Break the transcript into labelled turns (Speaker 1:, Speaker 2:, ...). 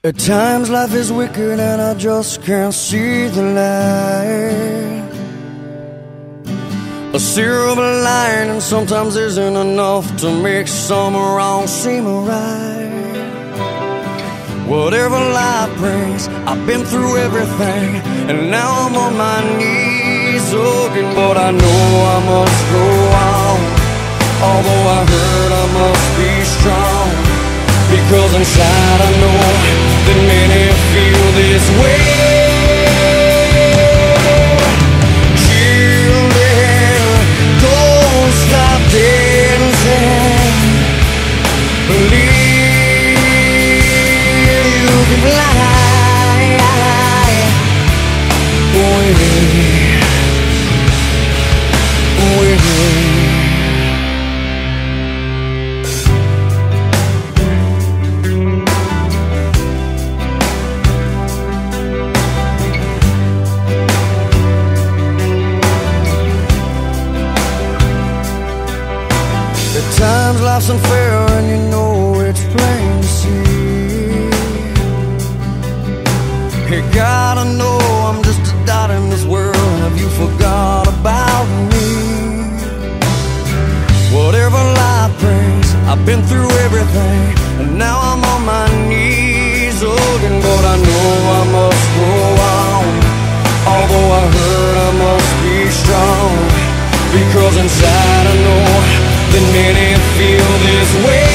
Speaker 1: At times life is wicked and I just can't see the light. A silver lining sometimes isn't enough to make some wrong seem right. Whatever life brings, I've been through everything, and now I'm on my knees looking. But I know I must go on. Although I hurt, I must be strong, because inside I know that many feel this way. Children, don't stop dancing. Believe you can fly with me. At times life's unfair and you know it's plain to see. You gotta know I'm just a dot in this world. Have you forgot about me? Whatever life brings, I've been through everything, and now I'm on my knees looking. But I know I must go on. Although I hurt, I must be strong, because inside I know that many feel this way.